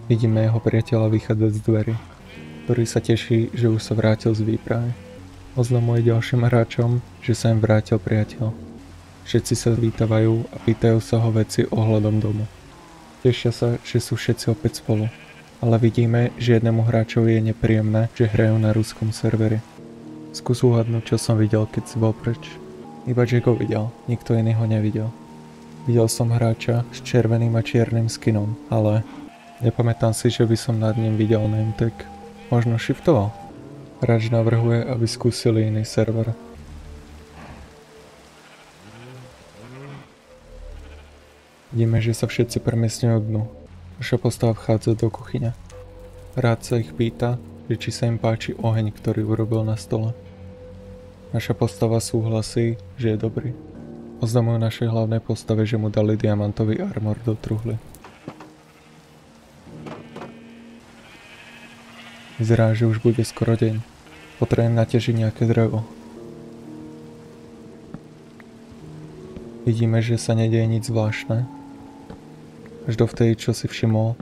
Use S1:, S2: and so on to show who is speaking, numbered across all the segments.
S1: Vidíme jeho priateľa vychádzať z dverí, ktorý sa teší, že už sa vrátil z výpravy. Oznamuje ďalším hráčom, že sa im vrátil priateľ. Všetci sa vítavajú a pýtajú sa ho veci ohľadom domu. Tešia sa, že sú všetci opäť spolu, ale vidíme, že jednému hráčovi je nepríjemné, že hrajú na ruskom serveri. Skús uhadnúť, čo som videl, keď si bol preč. Iba Jack ho videl, nikto iný ho nevidel. Videl som hráča s červeným a čiernym skinom, ale nepamätám si, že by som nad ním videl name tag. Možno shiftoval. Hráč navrhuje, aby skúsili iný server. Vidíme, že sa všetci premiestňujú dnu. Naša postava vchádza do kuchyne. Hráč sa ich pýta, že či sa im páči oheň, ktorý urobil na stole. Naša postava súhlasí, že je dobrý. Oznamujú našej hlavnej postave, že mu dali diamantový armor do truhly. Vyzerá, že už bude skoro deň. Potrebujem naťažiť nejaké drevo. Vidíme, že sa nedieje nič zvláštne. Až dovtedy, čo si všimol,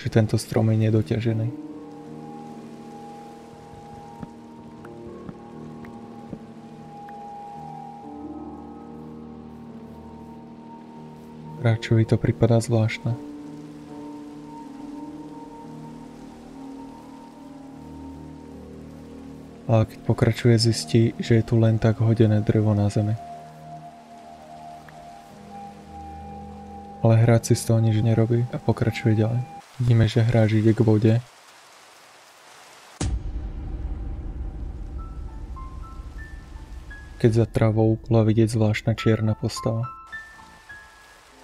S1: že tento strom je nedoťažený. Hráčovi to pripadá zvláštne. Ale keď pokračuje, zistí, že je tu len tak hodené drevo na zemi. Ale hráč si z toho nič nerobí a pokračuje ďalej. Vidíme, že hráč ide k vode. Keď za travou bola vidieť zvláštna čierna postava.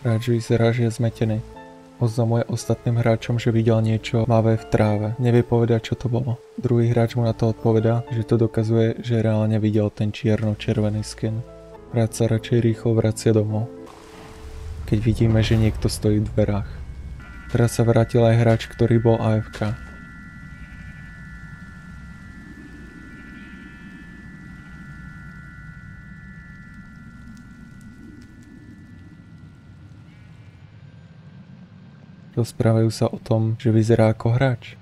S1: Hráč vyzerá, že je zmetený. Oznamuje ostatným hráčom, že videl niečo tmavé v tráve. Nevie povedať, čo to bolo. Druhý hráč mu na to odpovedá, že to dokazuje, že reálne videl ten čierno-červený skin. Hráč sa radšej rýchlo vracia domov. Keď vidíme, že niekto stojí v dverách. Teraz sa vrátil aj hráč, ktorý bol AFK. Rozprávajú sa o tom, že vyzerá ako hráč.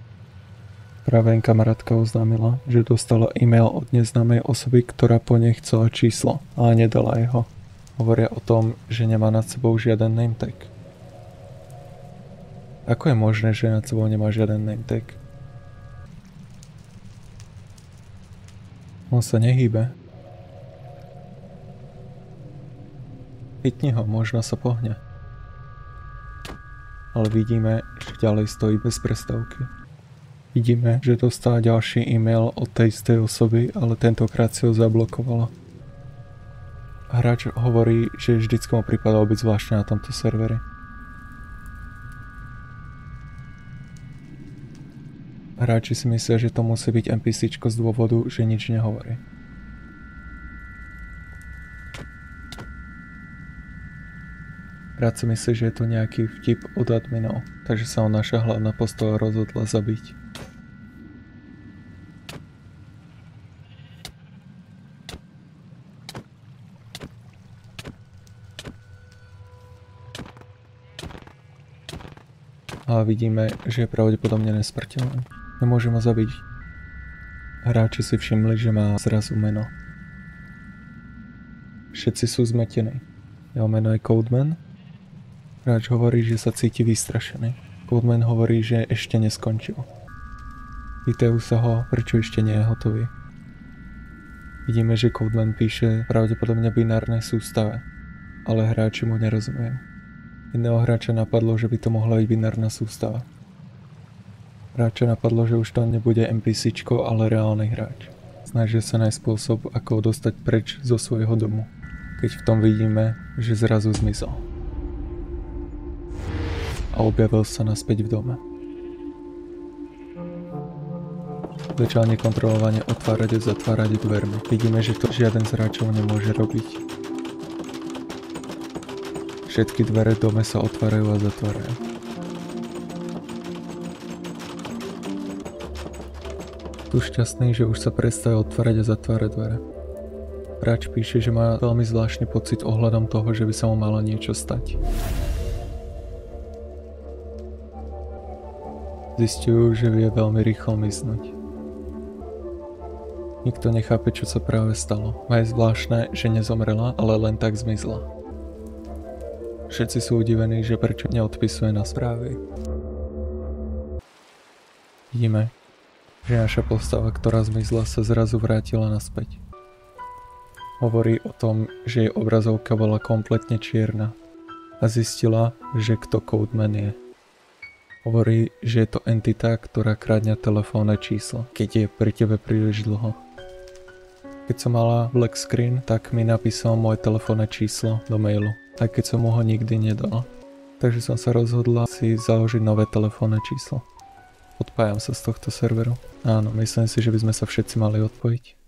S1: Práve kamarátka oznámila, že dostala e-mail od neznámej osoby, ktorá po nej chcela číslo, ale nedala jeho. Hovoria o tom, že nemá nad sebou žiaden name tag. Ako je možné, že nad sebou nemá žiaden name tag? On sa nehýbe. Chytni ho, možno sa pohne. Ale vidíme, že ďalej stojí bez prestávky. Vidíme, že dostala ďalší e-mail od tej istej osoby, ale tentokrát si ho zablokovala. Hráč hovorí, že vždycky mu pripadalo byť zvláštne na tomto serveri. Hráči si myslia, že to musí byť NPCčko z dôvodu, že nič nehovorí. Hráč si myslí, že je to nejaký vtip od adminov, takže sa ho naša hlavná postava rozhodla zabiť. A vidíme, že je pravdepodobne nesmrteľný. Nemôžeme ho zabiť. Hráči si všimli, že má zrazu meno. Všetci sú zmetení. Jeho meno je Codeman. Hráč hovorí, že sa cíti vystrašený. Codeman hovorí, že ešte neskončil. Pýtajú sa ho, prečo ešte nie je hotový. Vidíme, že Codeman píše pravdepodobne binárnej sústave, ale hráči mu nerozumejú. Iného hráča napadlo, že by to mohla byť binárna sústava. Hráča napadlo, že už to nebude NPCčko, ale reálny hráč. Snažia sa nájsť spôsob, ako ho dostať preč zo svojho domu. Keď v tom vidíme, že zrazu zmizol. A objavil sa naspäť v dome. Začal nekontrolovane otvárať a zatvárať dvermi. Vidíme, že to žiaden z hráčov nemôže robiť. Všetky dvere v dome sa otvárajú a zatvárajú. Tu šťastný, že už sa prestáva otvárať a zatvárať dvere. Hráč píše, že má veľmi zvláštny pocit ohľadom toho, že by sa mu malo niečo stať. Zistujú, že vie veľmi rýchlo miznúť. Nikto nechápe, čo sa práve stalo. A je zvláštne, že nezomrela, ale len tak zmizla. Všetci sú udivení, že prečo neodpisuje na správy. Vidíme, že naša postava, ktorá zmizla, sa zrazu vrátila naspäť. Hovorí o tom, že jej obrazovka bola kompletne čierna a zistila, že kto Codeman je. Hovorí, že je to entita, ktorá kradňa telefónne číslo, keď je pri tebe príliš dlho. Keď som mala black screen, tak mi napísal moje telefónne číslo do mailu, aj keď som mu ho nikdy nedala. Takže som sa rozhodla si založiť nové telefónne číslo. Odpájam sa z tohto serveru. Áno, myslím si, že by sme sa všetci mali odpojiť.